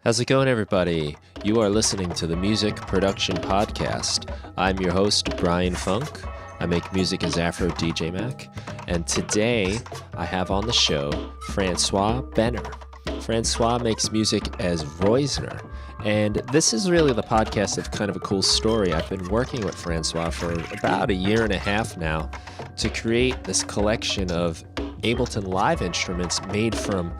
How's it going, everybody? You are listening to the Music Production Podcast. I'm your host, Brian Funk. I make music as AfroDJMac. And today, I have on the show Francois Benner. Francois makes music as Roisner. And this is really the podcast of kind of a cool story. I've been working with Francois for about a year and a half now to create this collection of Ableton Live instruments made from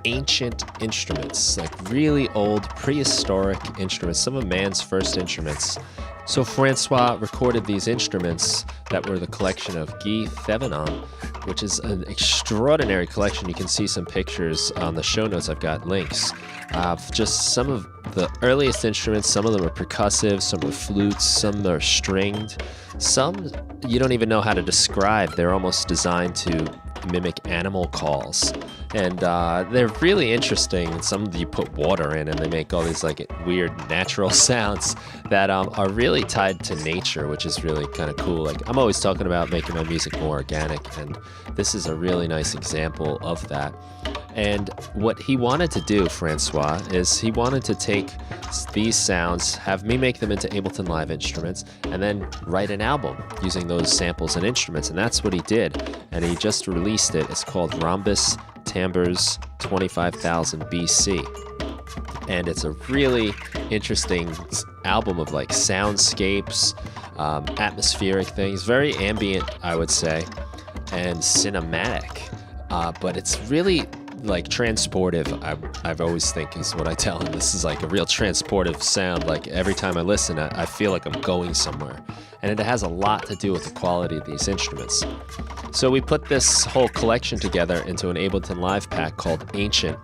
ancient instruments, like really old prehistoric instruments, some of man's first instruments. So Francois recorded these instruments that were the collection of Guy Thevenin, which is an extraordinary collection. You can see some pictures on the show notes. I've got links of just some of the earliest instruments. Some of them are percussive, some are flutes, some are stringed. Some you don't even know how to describe. They're almost designed to mimic animal calls. And they're really interesting. Some you put water in and they make all these like weird natural sounds that are really tied to nature, which is really kind of cool. Like I'm always talking about making my music more organic, and this is a really nice example of that. And what he wanted to do, Francois, is he wanted to take these sounds, have me make them into Ableton Live instruments, and then write an album using those samples and instruments. And that's what he did. And he just released it. It's called Rhombes Timber 25,000 BC. And it's a really interesting album of like soundscapes, atmospheric things, very ambient, I would say, and cinematic. But it's really like transportive. I've always think is what I tell him. This is like a real transportive sound. Like every time I listen, I feel like I'm going somewhere. And it has a lot to do with the quality of these instruments. So we put this whole collection together into an Ableton Live Pack called Ancient,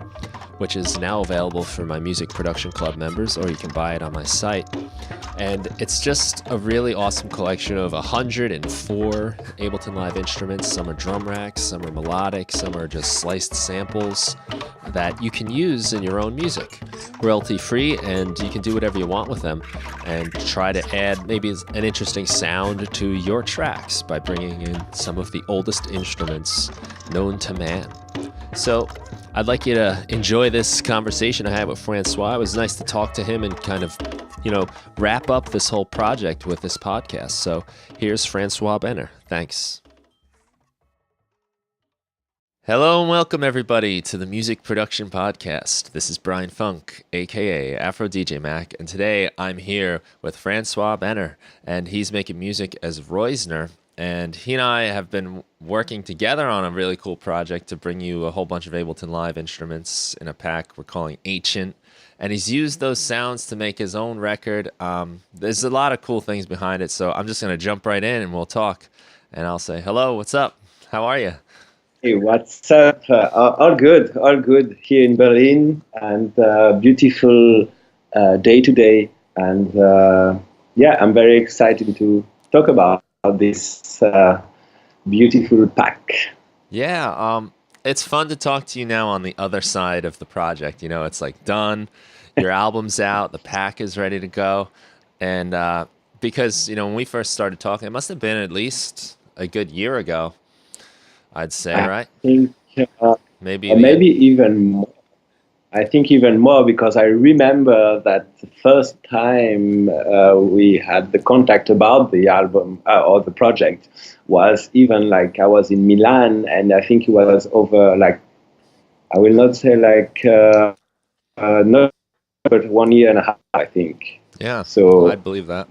which is now available for my Music Production Club members, or you can buy it on my site. And it's just a really awesome collection of 104 Ableton Live instruments. Some are drum racks, some are melodic, some are just sliced samples that you can use in your own music. Royalty free, and you can do whatever you want with them and try to add maybe an interesting sound to your tracks by bringing in some of the oldest instruments known to man. So I'd like you to enjoy this conversation I had with Francois. It was nice to talk to him and kind of, wrap up this whole project with this podcast. So here's Francois Benner. Thanks. Hello and welcome everybody to the Music Production Podcast. This is Brian Funk, aka AfroDJMac, and today I'm here with Francois Benner, and he's making music as Roisner. And he and I have been working together on a really cool project to bring you a whole bunch of Ableton Live instruments in a pack we're calling Ancient. And he's used those sounds to make his own record. There's a lot of cool things behind it, so I'm just going to jump right in and we'll talk. And I'll say, hello, what's up? How are you? Hey, what's up? All good here in Berlin, and beautiful day today. And I'm very excited to talk about this beautiful pack. Yeah, it's fun to talk to you now on the other side of the project. It's like done, your album's out, the pack is ready to go. And because, when we first started talking, it must have been at least a good year ago, I'd say, right? I think maybe even more. I think even more, because I remember that the first time we had the contact about the album or the project was even like I was in Milan, and I think it was over like, I will not say like no, but 1 year and a half, I think. Yeah, so I believe that.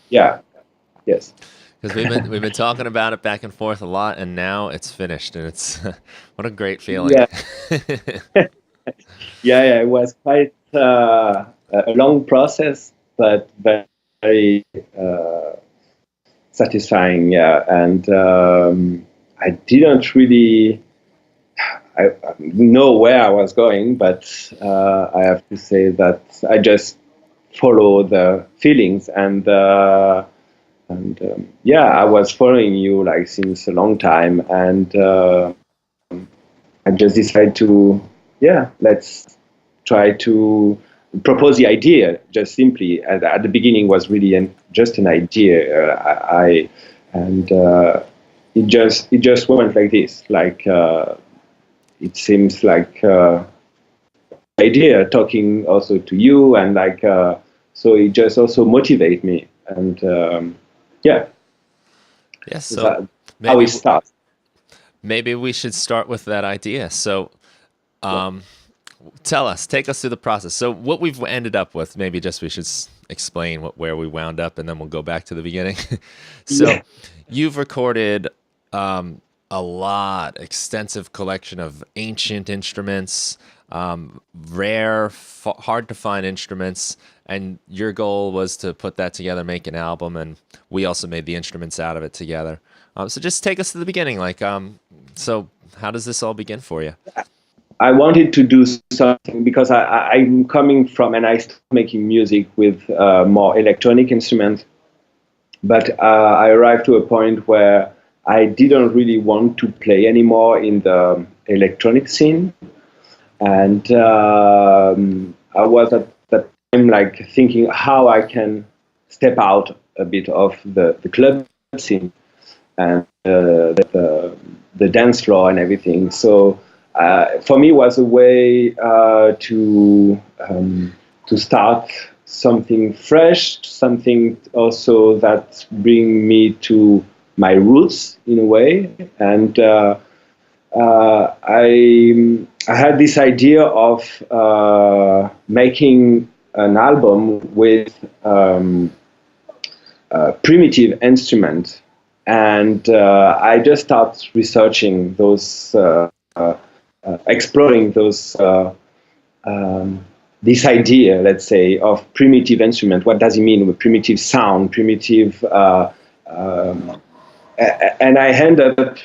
Yes. Because we've been talking about it back and forth a lot, and now it's finished, and it's what a great feeling. Yeah. Yeah, it was quite a long process, but very satisfying. Yeah, and I didn't really know where I was going, but I have to say that I just follow the feelings, and I was following you like since a long time, and I just decided to. Yeah, let's try to propose the idea. Just simply at the beginning was really just an idea. It just went like this. Like it seems like idea, talking also to you, and like so it just also motivate me, and yeah, Yes. is So that how maybe it starts. maybe we should start with that idea. So um, take us through the process. So what we've ended up with, maybe just we should explain where we wound up, and then we'll go back to the beginning. So Yeah. you've recorded a lot, extensive collection of ancient instruments, rare, hard to find instruments, and your goal was to put that together, make an album, and we also made the instruments out of it together. So just take us to the beginning. So how does this all begin for you? I wanted to do something because I'm coming from, and I started making music with more electronic instruments, but I arrived to a point where I didn't really want to play anymore in the electronic scene, and I was at that time like thinking how I can step out a bit of the club scene and the dance floor and everything. So for me, it was a way to start something fresh, something also that bring me to my roots in a way. And I had this idea of making an album with primitive instruments, and I just start researching those, exploring those, this idea, let's say, of primitive instrument. What does it mean with primitive sound, primitive, and I end up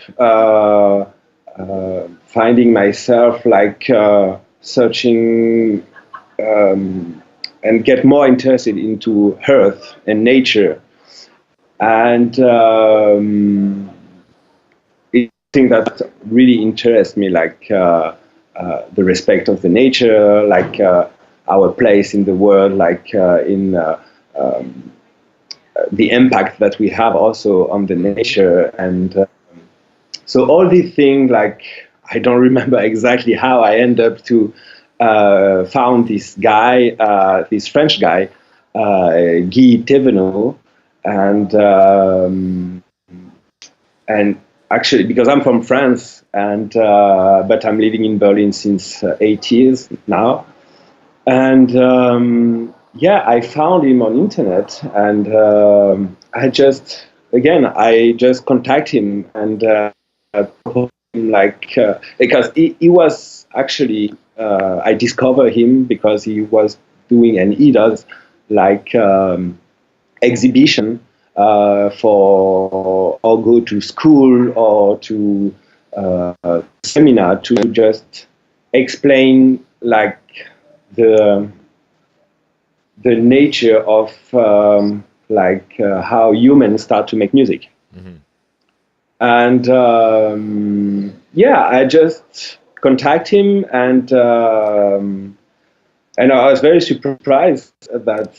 finding myself like searching and get more interested into earth and nature. And it's something that really interests me, like the respect of the nature, like our place in the world, like in the impact that we have also on the nature. And so all these things, like I don't remember exactly how I end up to found this guy, this French guy, Guy Thévenot, and actually because I'm from France, and but I'm living in Berlin since 8 years now, and yeah, I found him on internet, and I just contact him and told him like because he was actually I discovered him because he was doing, and he does like exhibition for or go to school or to seminar to just explain like the nature of how humans start to make music. Mm-hmm. And yeah, I just contact him, and I was very surprised that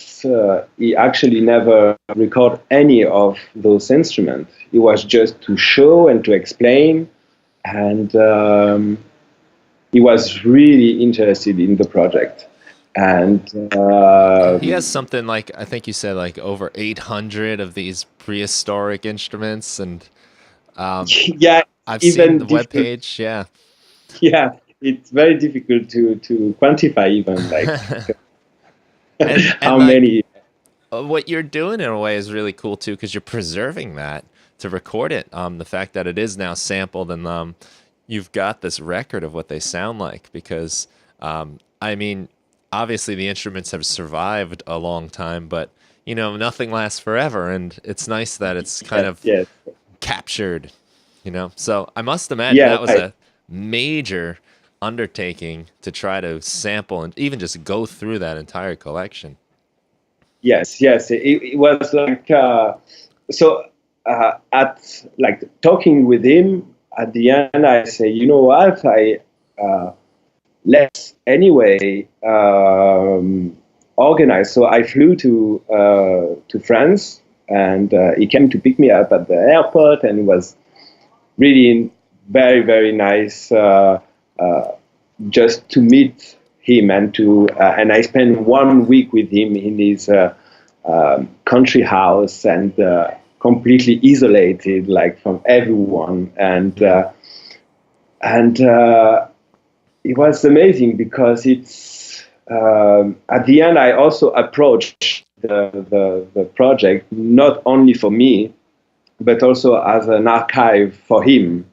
he actually never recorded any of those instruments. It was just to show and to explain, and he was really interested in the project. And he has something like, I think you said like over 800 of these prehistoric instruments, and yeah, I've seen the webpage. Yeah. Yeah, it's very difficult to quantify even like and how like, many. What you're doing in a way is really cool too, because you're preserving that to record it. The fact that it is now sampled, and you've got this record of what they sound like, because I mean, obviously the instruments have survived a long time, but you know, nothing lasts forever, and it's nice that it's kind of captured, you know. So I must imagine that was a major undertaking to try to sample and even just go through that entire collection. Yes, it was like so at like talking with him at the end, I say, you know what, let's anyway organize. So I flew to France, and he came to pick me up at the airport, and it was really very, very nice just to meet him and I spent 1 week with him in his country house and completely isolated, like from everyone, and it was amazing because it's at the end I also approached the project not only for me but also as an archive for him.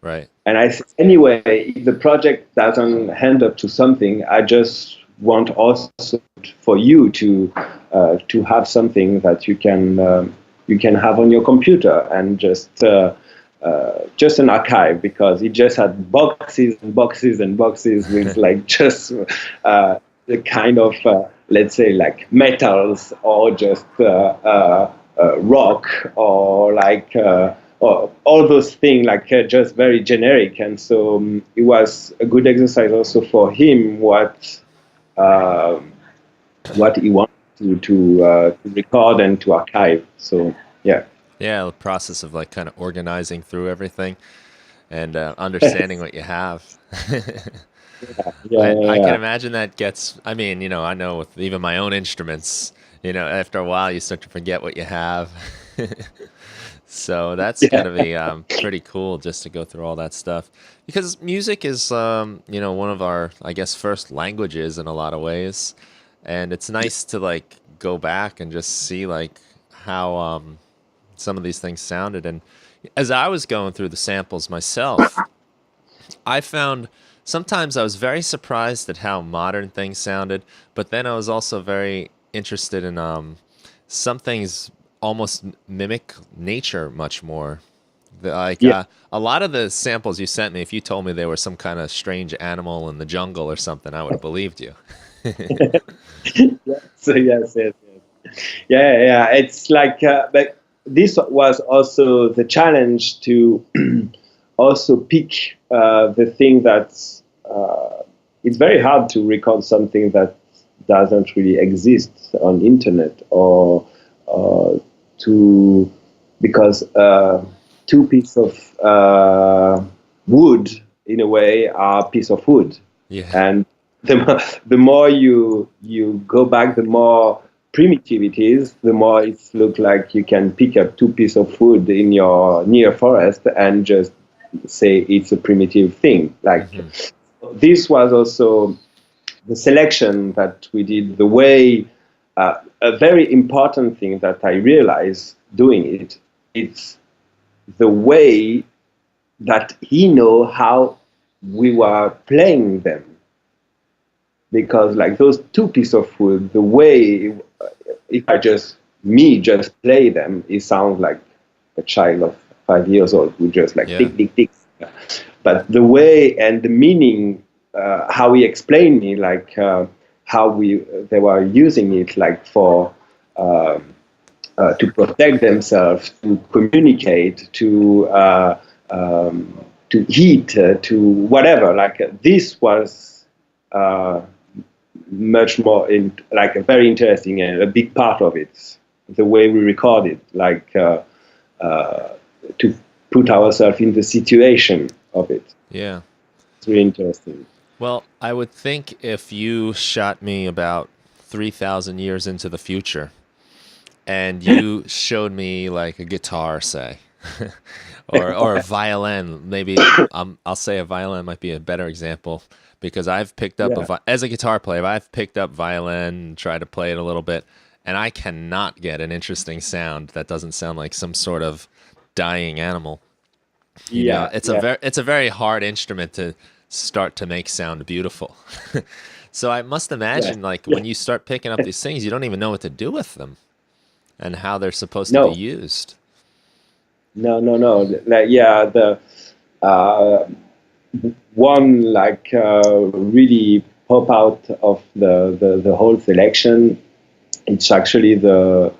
Right. And I said, anyway, if the project doesn't end up to something, I just want also for you to have something that you can have on your computer, and just an archive, because it just had boxes and boxes and boxes with like just the kind of let's say like metals, or just rock, or like or all those things, like just very generic. And so it was a good exercise also for him what he wanted to record and to archive. So yeah. Yeah, the process of like kind of organizing through everything and understanding what you have. I can imagine that gets, I mean, you know, I know with even my own instruments, you know, after a while you start to forget what you have. So that's going to be pretty cool just to go through all that stuff, because music is, you know, one of our, I guess, first languages in a lot of ways. And it's nice to like go back and just see like how some of these things sounded. And as I was going through the samples myself, I found sometimes I was very surprised at how modern things sounded, but then I was also very interested in some things almost mimic nature much more. A lot of the samples you sent me, if you told me they were some kind of strange animal in the jungle or something, I would have believed you. Yes. Yeah. It's like, but this was also the challenge to also pick the thing that's. It's very hard to record something that doesn't really exist on internet, or because two pieces of wood in a way are a piece of wood. Yeah. And the more you go back, the more primitive it is, the more it looks like you can pick up two pieces of wood in your near forest and just say it's a primitive thing. Like this was also the selection that we did, the way, a very important thing that I realized doing it, it's the way that he know how we were playing them. Because like those two pieces of wood, the way, if I just play them, it sounds like a child of 5 years old who just like tick, tick, tick. But the way and the meaning, how he explained me, like how they were using it, like for to protect themselves, to communicate, to eat, to whatever. Like this was much more like a very interesting and a big part of it. The way we record it, like to put ourselves in the situation of it. Yeah. It's really interesting. Well, I would think if you shot me about 3,000 years into the future and you showed me like a guitar, say, or a violin, maybe I'll say a violin might be a better example, because I've picked up, as a guitar player, I've picked up violin and tried to play it a little bit, and I cannot get an interesting sound that doesn't sound like some sort of dying animal. You know, it's a very hard instrument to start to make sound beautiful. So I must imagine, like, when you start picking up these things, you don't even know what to do with them and how they're supposed to be used. No. The one like really pop out of the whole selection. It's actually the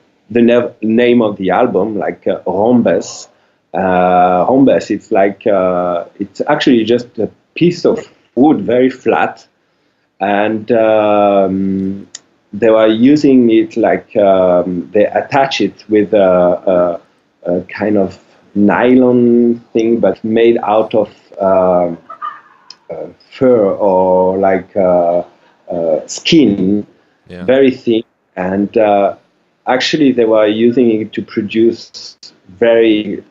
name of the album, like Rhombes. Rhombes. It's like it's actually just a piece of wood, very flat, and they were using it like they attach it with a kind of nylon thing, but made out of fur, or like skin, Yeah. very thin, and actually they were using it to produce very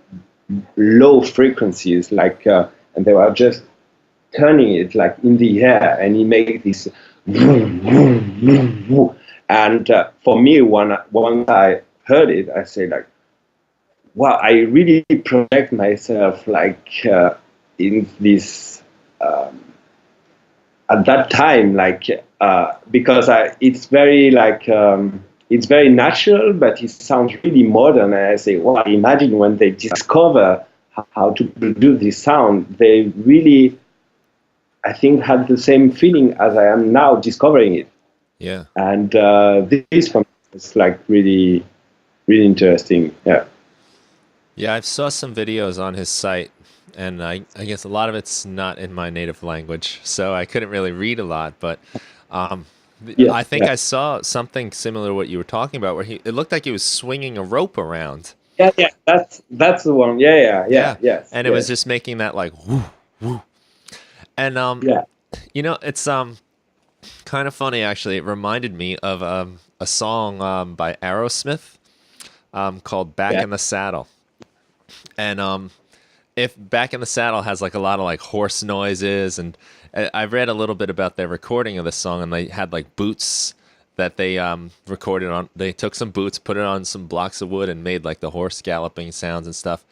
low frequencies, like, and they were just turning it like in the air, and he made this. And for me, once I heard it, I say like, wow, I really project myself like in this at that time, like because it's very like it's very natural, but it sounds really modern. And I say, wow, imagine when they discover how to produce this sound, they really, I think, had the same feeling as I am now discovering it. Yeah. And this for me is like really, really interesting. Yeah. Yeah, I saw some videos on his site, and I guess a lot of it's not in my native language, so I couldn't really read a lot. But Yes, I think yeah. I saw something similar to what you were talking about, where it looked like he was swinging a rope around. Yeah, yeah, that's the one. Yeah, Yeah, yes, and it was yes, just making that like whoo, whoo. And yeah, it's kind of funny actually. It reminded me of a song by Aerosmith called "Back yeah, in the Saddle." And if Back in the Saddle has like a lot of like horse noises, and I read a little bit about their recording of the song, and they had like boots that they recorded on. They took some boots, put it on some blocks of wood, and made like the horse galloping sounds and stuff.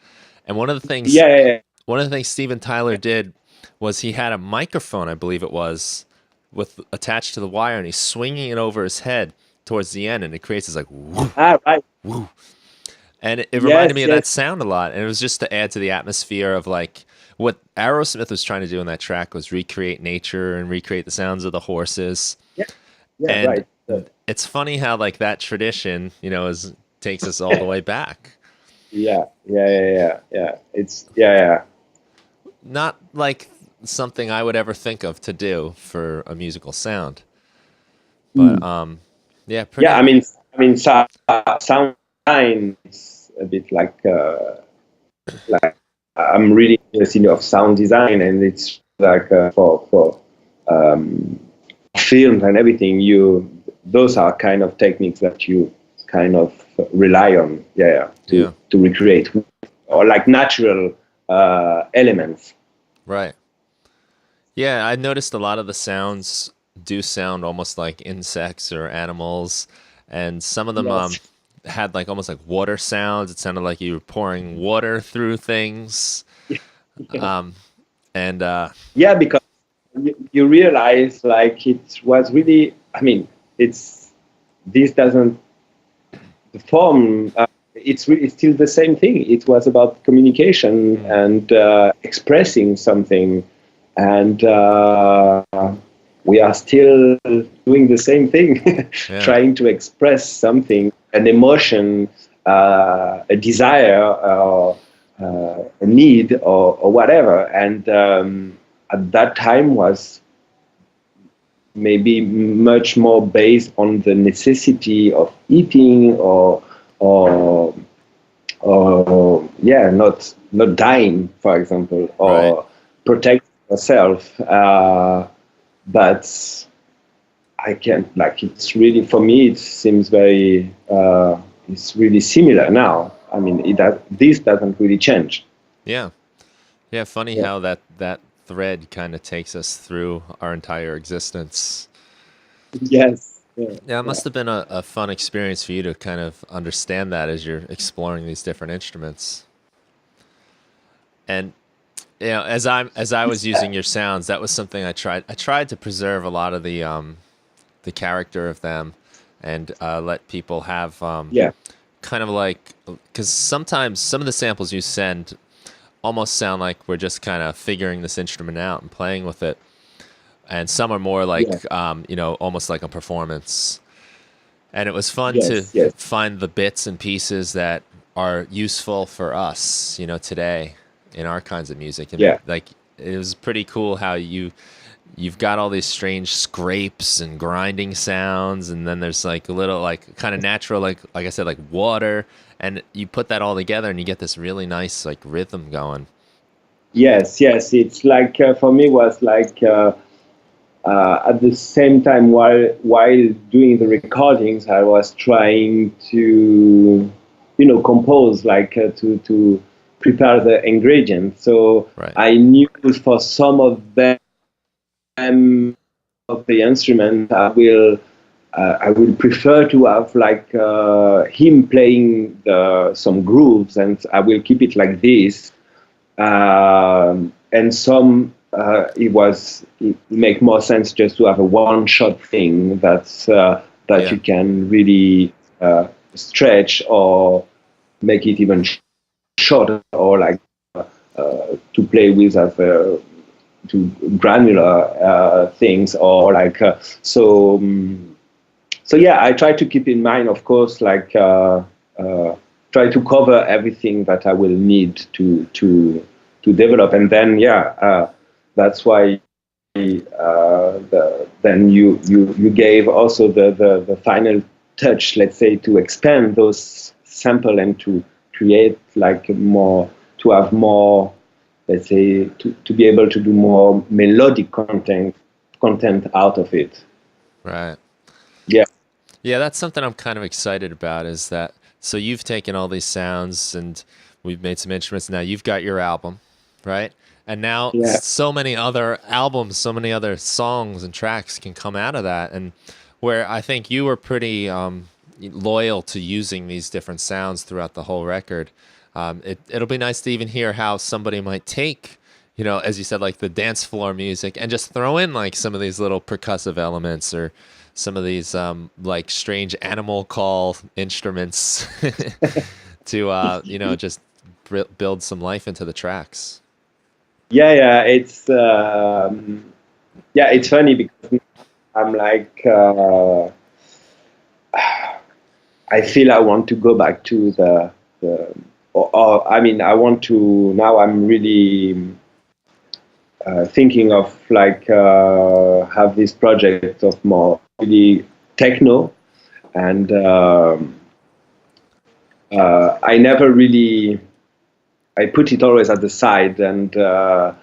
And yeah, yeah, one of the things Steven Tyler did was he had a microphone, I believe it was, with attached to the wire, and he's swinging it over his head towards the end, and it creates this like whoo, right. whoo. And it reminded Yes, me of yes, that sound a lot. And it was just to add to the atmosphere of like what Aerosmith was trying to do in that track was recreate nature and recreate the sounds of the horses. yeah, yeah, And right. it's funny how like that tradition, takes us all the way back. Yeah. It's yeah. Not like something I would ever think of to do for a musical sound. But yeah, Yeah, pretty. I mean, sound design is a bit like I'm really interested of sound design, and it's like for film and everything. Those are kind of techniques that you kind of rely on, Yeah. to recreate, or like natural elements. Right. Yeah, I noticed a lot of the sounds do sound almost like insects or animals, and some of them Yes. had like almost like water sounds. It sounded like you were pouring water through things. And Yeah, because you realize like it was really. I mean, this doesn't the form. It's still the same thing. It was about communication and expressing something, and we are still doing the same thing, Yeah. trying to express something, an emotion, a desire, a need, or whatever. And at that time was maybe much more based on the necessity of eating or not dying, for example, or Right. protect yourself. But I can't, like, it's really, for me, it seems very, it's really similar now. I mean, this doesn't really change. Yeah. Yeah, funny how that thread kind of takes us through our entire existence. Yes. Yeah. Yeah, it must have been a fun experience for you to kind of understand that as you're exploring these different instruments. And as I was using your sounds, that was something I tried to preserve a lot of the character of them, and let people have Yeah. kind of like, because sometimes some of the samples you send almost sound like we're just kind of figuring this instrument out and playing with it, and some are more like almost like a performance. And it was fun to Yes. find the bits and pieces that are useful for us, today in our kinds of music. And Yeah. like it was pretty cool how you've got all these strange scrapes and grinding sounds, and then there's like a little like kind of natural like I said, like water, and you put that all together and you get this really nice like rhythm going. Yes. It's like for me was like at the same time, while doing the recordings, I was trying to, compose, like to prepare the ingredients. So Right. I knew for some of them of the instrument, I will prefer to have like him playing some grooves, and I will keep it like this. And some it make more sense just to have a one-shot thing that you can really stretch or make it even shorter, or like to play with as to granular things, or like so. So yeah, I try to keep in mind, of course, like try to cover everything that I will need to develop, and then that's why then you gave also the final touch, let's say, to expand those sample and to create like more, to have more, let's say, to be able to do more melodic content out of it. Right. Yeah. Yeah, that's something I'm kind of excited about, is that, so you've taken all these sounds and we've made some instruments. Now you've got your album, right? And now Yeah. so many other albums, so many other songs and tracks can come out of that. And where I think you were pretty loyal to using these different sounds throughout the whole record. It'll be nice to even hear how somebody might take, as you said, like the dance floor music, and just throw in like some of these little percussive elements, or some of these like strange animal call instruments to just build some life into the tracks. Yeah, it's funny because I'm like I feel I want to go back to or I mean, I want to, now I'm really thinking of like have this project of more really techno, and I never really, I put it always at the side, and now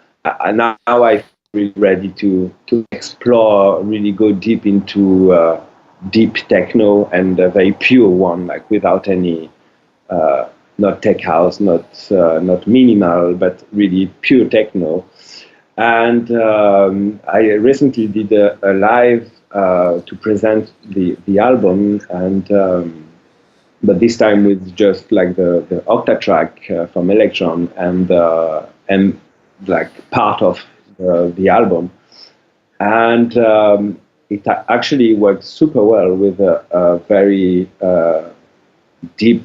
I feel really ready to explore, really go deep into deep techno, and a very pure one, like without any not tech house, not minimal, but really pure techno. And I recently did a live to present the album, and but this time with just like the octa track from Electron, and like part of the album, and it actually worked super well with a very deep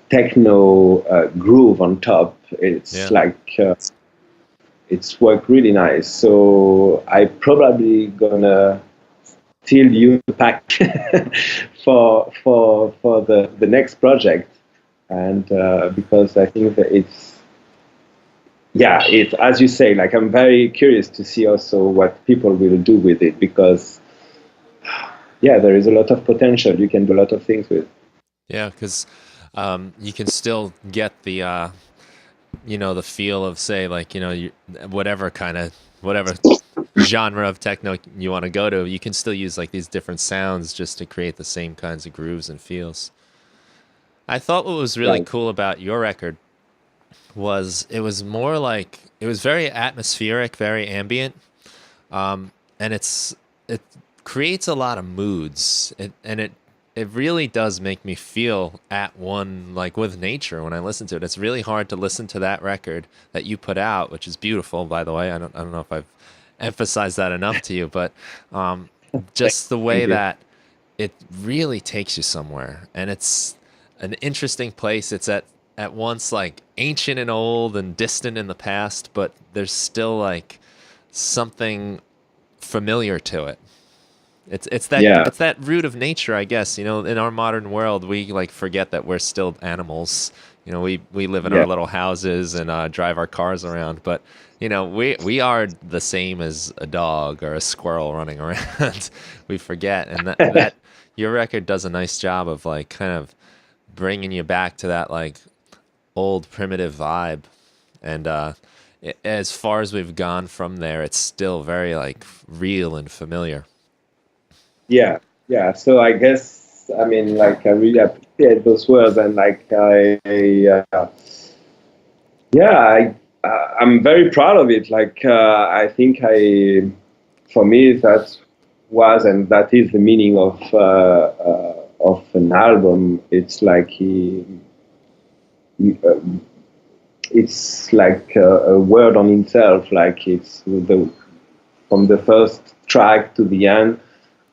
techno groove on top. It's like it's worked really nice. So I probably gonna still use the pack for the next project, and because I think that it's as you say, like I'm very curious to see also what people will do with it, because there is a lot of potential. You can do a lot of things with. Yeah, because you can still get the the feel of, say, like, whatever genre of techno you want to go to, you can still use like these different sounds just to create the same kinds of grooves and feels. I thought what was really cool about your record was it was more like, it was very atmospheric, very ambient, and it creates a lot of moods, and it really does make me feel at one, like, with nature when I listen to it. It's really hard to listen to that record that you put out, which is beautiful, by the way. I don't know if I've emphasized that enough to you, but just the way that it really takes you somewhere, and it's an interesting place. It's at once like ancient and old and distant in the past, but there's still like something familiar to it. It's that root of nature, I guess. In our modern world, we like forget that we're still animals. We live in our little houses and drive our cars around, but we are the same as a dog or a squirrel running around. We forget, and that your record does a nice job of like kind of bringing you back to that like old primitive vibe, and as far as we've gone from there, it's still very like real and familiar. Yeah, yeah. So I guess, I mean, like, I really appreciate those words, and like yeah, I'm very proud of it. Like, I think for me, that was and that is the meaning of an album. It's like it's like a word on itself. Like, it's from the first track to the end,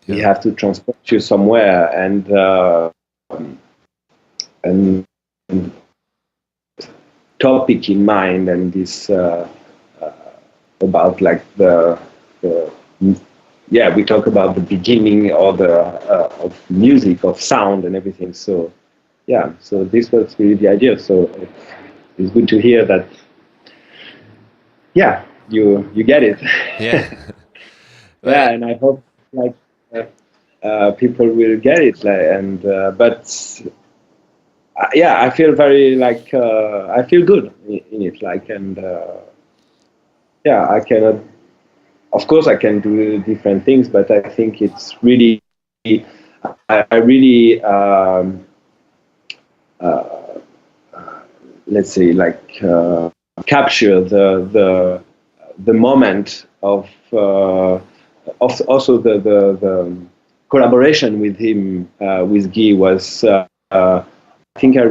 we Yeah. have to transport you somewhere, and topic in mind, and this about like the yeah, we talk about the beginning or the of music, of sound and everything. So yeah, so this was really the idea. So it's good to hear that. Yeah, you get it. Yeah. Yeah, But and I hope like people will get it. Like, and but yeah, I feel very like I feel good in it. Like, and yeah, I cannot. Of course, I can do different things, but I think it's really, I really, let's say, like capture the moment of also the collaboration with him, with Guy, was I think uh,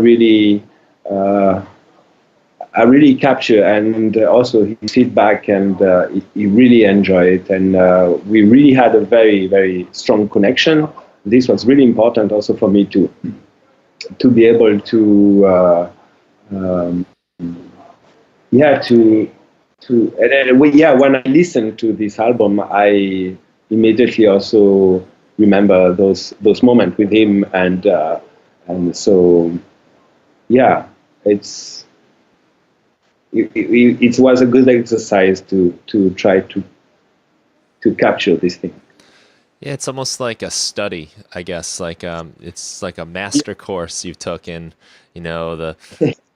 I really capture, and also his feedback, and he really enjoyed it, and we really had a very, very strong connection. This was really important also for me to be able to um, yeah, yeah, when I listen to this album, I immediately also remember those moments with him, and so yeah, it's it was a good exercise to try to capture this thing. yeah, it's almost like a study, I guess. Like it's like a master course you took in, the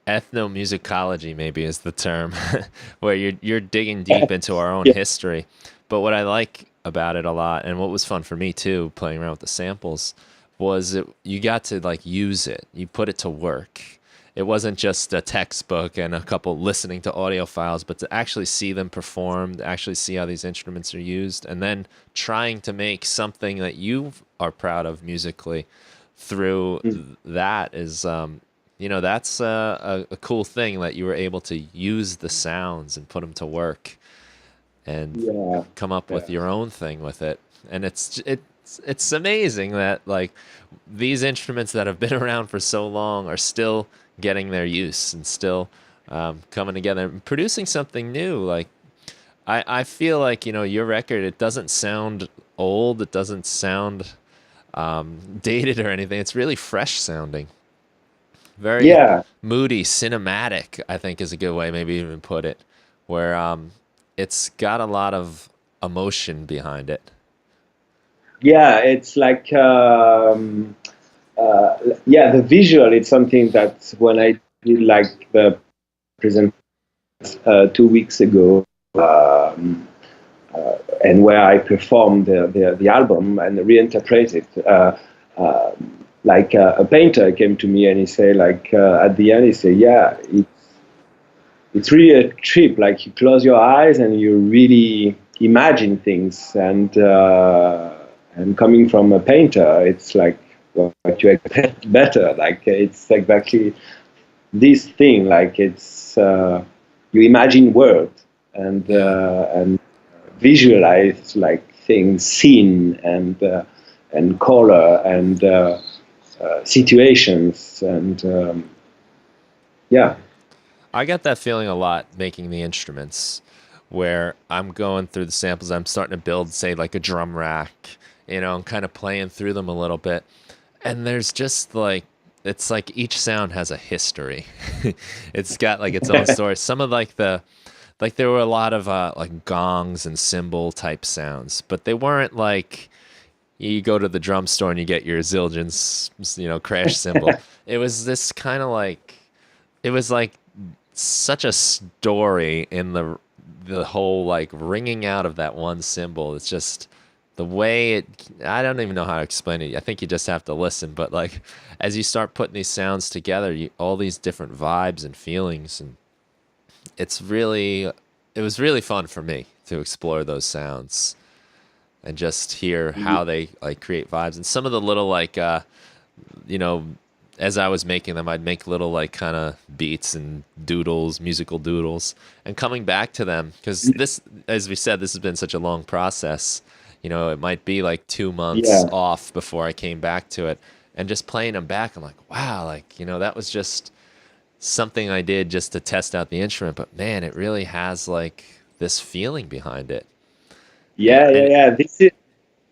ethnomusicology maybe is the term, where you're digging deep into our own Yeah. history. But what I like about it a lot, and what was fun for me too, playing around with the samples, was you got to like use it. You put it to work. It wasn't just a textbook and a couple listening to audio files, but to actually see them perform, to actually see how these instruments are used, and then trying to make something that you are proud of musically through that is that's a cool thing that you were able to use the sounds and put them to work and Yeah, come up with yeah, your own thing with it. And it's amazing that like these instruments that have been around for so long are still getting their use and still coming together and producing something new. Like I feel like your record, it doesn't sound old, it doesn't sound dated or anything. It's really fresh sounding, very yeah, moody, cinematic, I think is a good way maybe even put it, where it's got a lot of emotion behind it. yeah. It's like yeah, the visual. It's something that when I did like the present 2 weeks ago, and where I performed the album and reinterpret it. Like a painter came to me and he said, like at the end, he said, "Yeah, it's really a trip. Like, you close your eyes and you really imagine things." And coming from a painter, it's like what you expect better. Like, it's exactly this thing. Like, it's you imagine words Yeah. and visualize like things seen, and color, and situations, and yeah. I got that feeling a lot making the instruments, where I'm going through the samples, I'm starting to build, say, like a drum rack, and kind of playing through them a little bit. And there's just like, it's like each sound has a history. It's got like its own story. Some of like there were a lot of like gongs and cymbal type sounds, but they weren't like you go to the drum store and you get your Zildjian's, crash cymbal. It was this kind of like, it was like such a story in the whole like ringing out of that one cymbal. It's just the way it, I don't even know how to explain it. I think you just have to listen. But like as you start putting these sounds together, all these different vibes and feelings, and it was really fun for me to explore those sounds and just hear how they like create vibes. And some of the little like you know, as I was making them, I'd make little like kind of beats and doodles, musical doodles, and coming back to them, because this, as we said, this has been such a long process. You know, it might be like 2 months Yeah. off before I came back to it, and just playing them back, I'm like, wow, like, you know, that was just something I did just to test out the instrument, but man, it really has like this feeling behind it. Yeah, yeah, And yeah. This is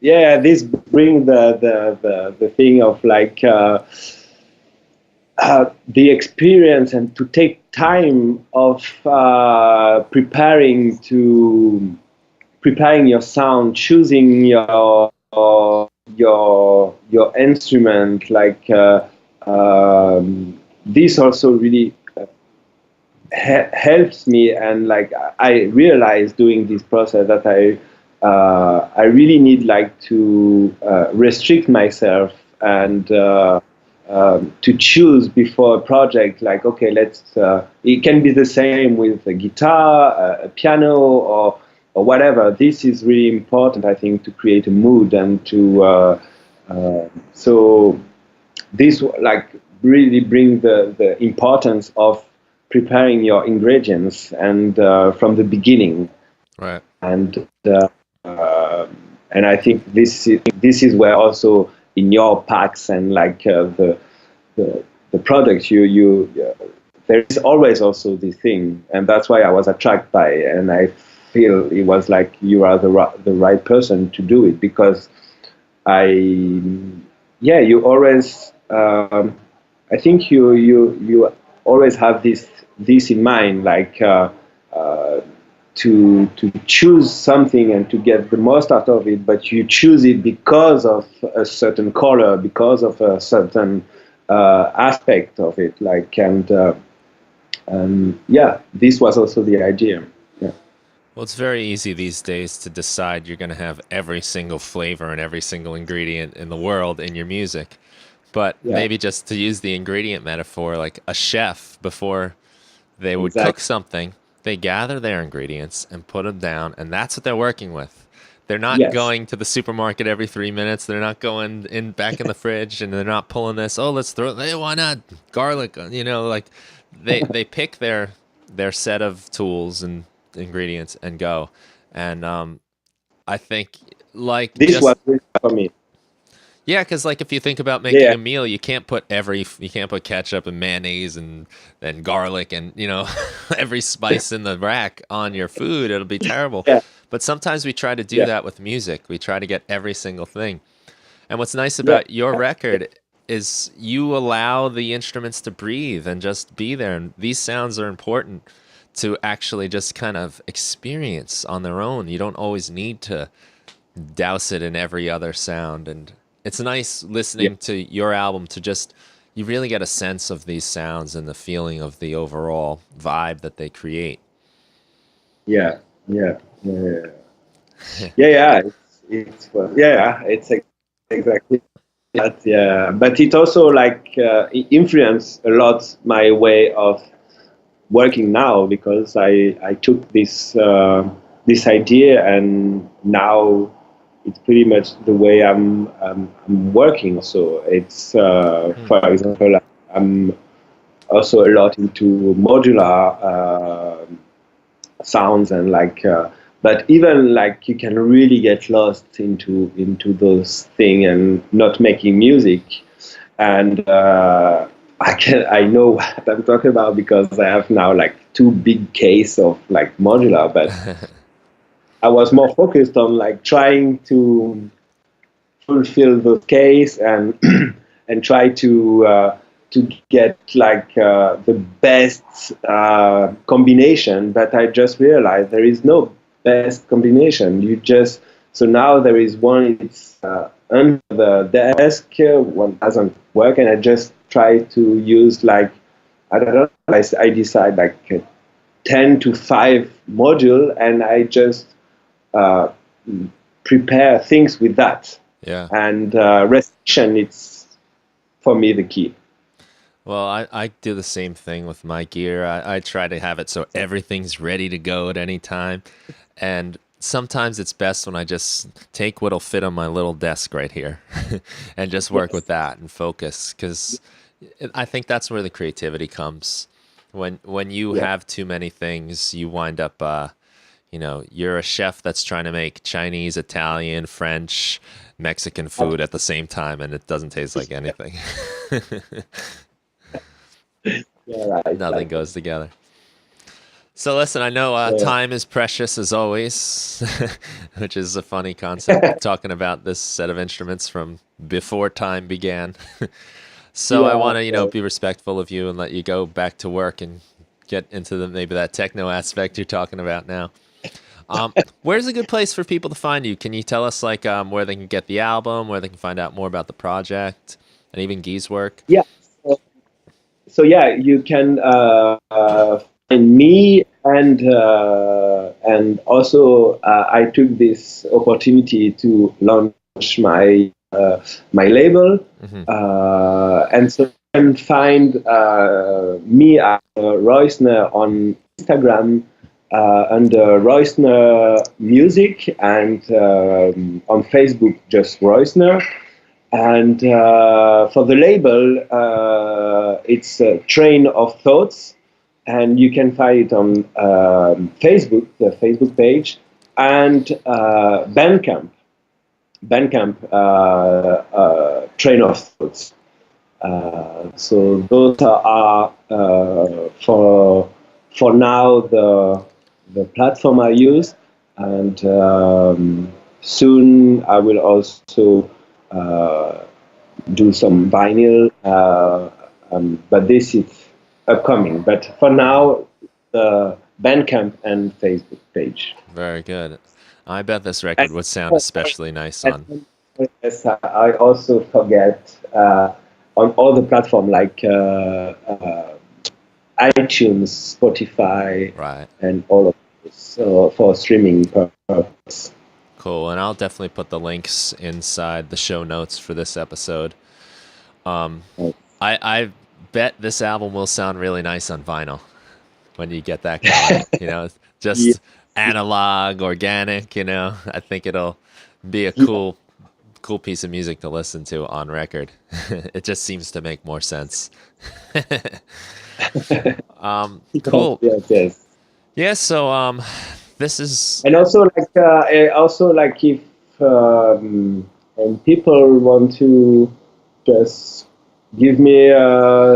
yeah. This brings the thing of like the experience, and to take time of preparing your sound, choosing your instrument. Like this also really helps me, and like I realized doing this process that I really need like to restrict myself and to choose before a project. Like, okay, let's. It can be the same with a guitar, a piano, or whatever. This is really important, I think, to create a mood and to. So this like really bring the importance of preparing your ingredients and from the beginning. right. And uh, and I think this is where also in your packs and like the products there is always also this thing, and that's why I was attracted by it, and I feel it was like you are the right person to do it, because you always I think you always have this in mind, like to choose something and to get the most out of it, but you choose it because of a certain color, because of a certain aspect of it, like and yeah, this was also the idea. Yeah. Well, it's very easy these days to decide you're going to have every single flavor and every single ingredient in the world in your music. But Yeah, maybe just to use the ingredient metaphor, like a chef, before they would cook exactly. something, they gather their ingredients and put them down, and that's what they're working with. They're not Yes. going to the supermarket every 3 minutes. They're not going in back in the fridge, and they're not pulling this. Oh, let's throw. Hey, why not garlic? You know, like they pick their set of tools and ingredients and go. And I think like This was just it for me. yeah, because like if you think about making Yeah, a meal, you can't put ketchup and mayonnaise and garlic and you know every spice in the rack on your food. It'll be terrible. yeah, But sometimes we try to do yeah, that with music. We try to get every single thing. And what's nice yeah, about your record is you allow the instruments to breathe and just be there. And these sounds are important to actually just kind of experience on their own. You don't always need to douse it in every other sound. And it's nice yeah, listening to your album to just, you really get a sense of these sounds and the feeling of the overall vibe that they create. yeah, yeah, yeah, yeah, yeah. It's yeah, it's exactly that. Yeah, but it also like it influenced a lot my way of working now, because I took this idea, and now it's pretty much the way I'm working. So it's Hmm. for example, I'm also a lot into modular sounds, and like but even like you can really get lost into those things and not making music. And I know what I'm talking about, because I have now like two big case of like modular, but I was more focused on like trying to fulfill the case, and and try to get like the best combination. But I just realized there is no best combination. You just, so now there is one, it's under the desk, one doesn't work, and I just try to use like I don't know. I decide like 10 to 5 module, and I just prepare things with that. Yeah. And restriction, it's for me the key. Well, I do the same thing with my gear. I try to have it so everything's ready to go at any time. And sometimes it's best when I just take what'll fit on my little desk right here and just work with that and focus. Because I think that's where the creativity comes. When you have too many things, you wind up, you're a chef that's trying to make Chinese, Italian, French, Mexican food at the same time, and it doesn't taste like anything. Right, Nothing goes together. So listen, I know time is precious as always, which is a funny concept, talking about this set of instruments from before time began. So I want to, be respectful of you and let you go back to work and get into maybe that techno aspect you're talking about now. Where's a good place for people to find you? Can you tell us where they can get the album, where they can find out more about the project, and even Guy's work? Yeah. So you can find me, and also I took this opportunity to launch my label, and so you can find me at Roisner on Instagram under Roisner Music, and on Facebook just Roisner. And for the label, it's Train of Thoughts, and you can find it on Facebook, the Facebook page, and Bandcamp, Train of Thoughts. So those are for now the platform I use, and soon I will also do some vinyl, but this is upcoming. But for now, the Bandcamp and Facebook page. Very good. I bet this record would sound especially nice on. Yes, I also forget on all the platforms like iTunes, Spotify, right, and all of this, so for streaming purpose. Cool, and I'll definitely put the links inside the show notes for this episode. I bet this album will sound really nice on vinyl when you get that going. Just analog, organic. I think it'll be a cool piece of music to listen to on record. It just seems to make more sense. Cool. Yes. Yeah. So this is, and also like if and people want to just give me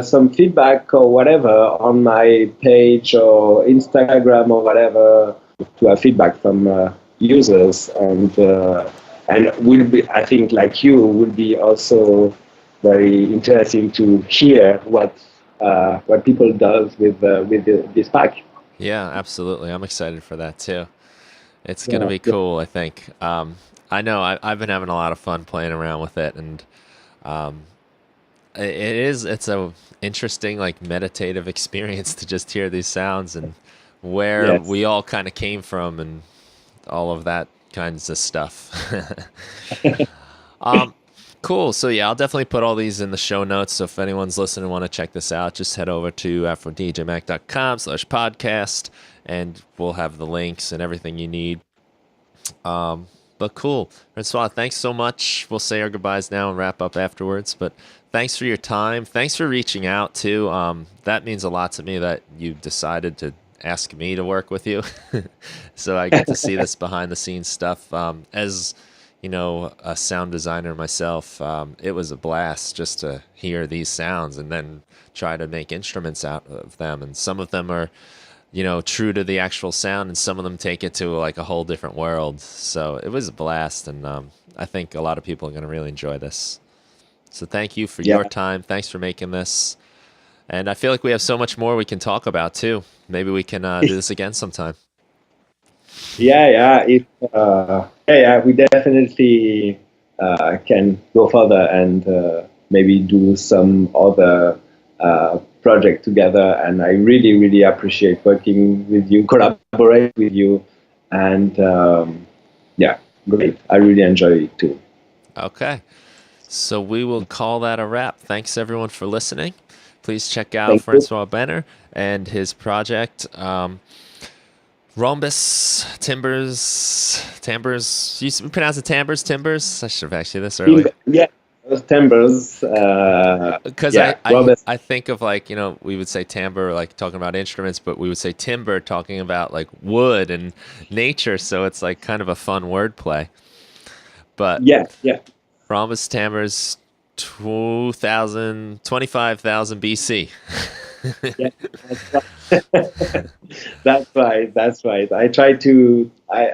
some feedback or whatever on my page or Instagram or whatever, to have feedback from users, and will be, I think, like you, will be also very interesting to hear what people does with this pack. yeah, absolutely. I'm excited for that too. It's gonna be cool, I think. I know I've been having a lot of fun playing around with it, and it's a interesting, like, meditative experience to just hear these sounds and where we all kind of came from and all of that kinds of stuff. Cool. So yeah, I'll definitely put all these in the show notes. So if anyone's listening and want to check this out, just head over to AfroDJMac.com/podcast, and we'll have the links and everything you need. But cool. Francois, thanks so much. We'll say our goodbyes now and wrap up afterwards. But thanks for your time. Thanks for reaching out too. That means a lot to me that you decided to ask me to work with you. So I get to see this behind the scenes stuff. As a sound designer myself, it was a blast just to hear these sounds and then try to make instruments out of them. And some of them are, true to the actual sound, and some of them take it to like a whole different world. So it was a blast, and I think a lot of people are going to really enjoy this. So thank you for your time. Thanks for making this. And I feel like we have so much more we can talk about too. Maybe we can do this again sometime. Yeah. We definitely can go further and maybe do some other project together, and I really, really appreciate working with you, collaborate with you, and yeah, great. I really enjoy it too. Okay. So we will call that a wrap. Thanks everyone for listening. Please check out Thank you. Francois Benner and his project, Rhombes Timbers. You pronounce it Timbers? I should have asked you this earlier. Yeah, those timbers. Because Yeah, I think of, like, you know, we would say timbre, like talking about instruments, but we would say timber talking about like wood and nature. So it's like kind of a fun wordplay. But yeah. Rhombes Timbers, 25,000 BC. Yeah, that's right. That's right. I try to. I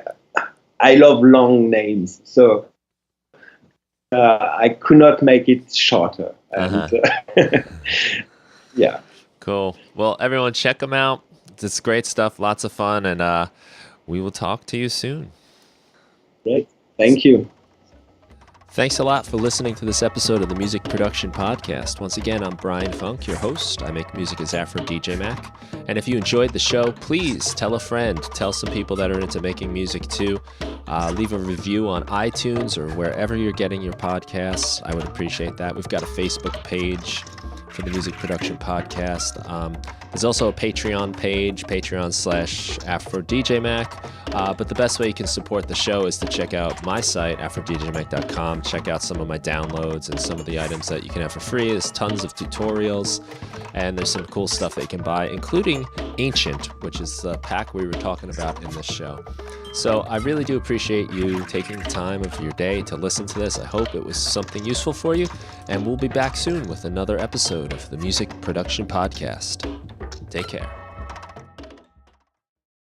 love long names, so I could not make it shorter. And, yeah. Cool. Well, everyone, check them out. It's great stuff. Lots of fun, and we will talk to you soon. Great. Thank you. Thanks a lot for listening to this episode of the Music Production Podcast. Once again, I'm Brian Funk, your host. I make music as AfroDJMac. And if you enjoyed the show, please tell a friend. Tell some people that are into making music too. Leave a review on iTunes or wherever you're getting your podcasts. I would appreciate that. We've got a Facebook page for the Music Production Podcast. There's also a Patreon page, patreon.com/AfroDJMac. But the best way you can support the show is to check out my site, AfroDJMac.com. Check out some of my downloads and some of the items that you can have for free. There's tons of tutorials, and there's some cool stuff that you can buy, including Ancient, which is the pack we were talking about in this show. So I really do appreciate you taking the time of your day to listen to this. I hope it was something useful for you, and we'll be back soon with another episode of the Music Production Podcast. Take care.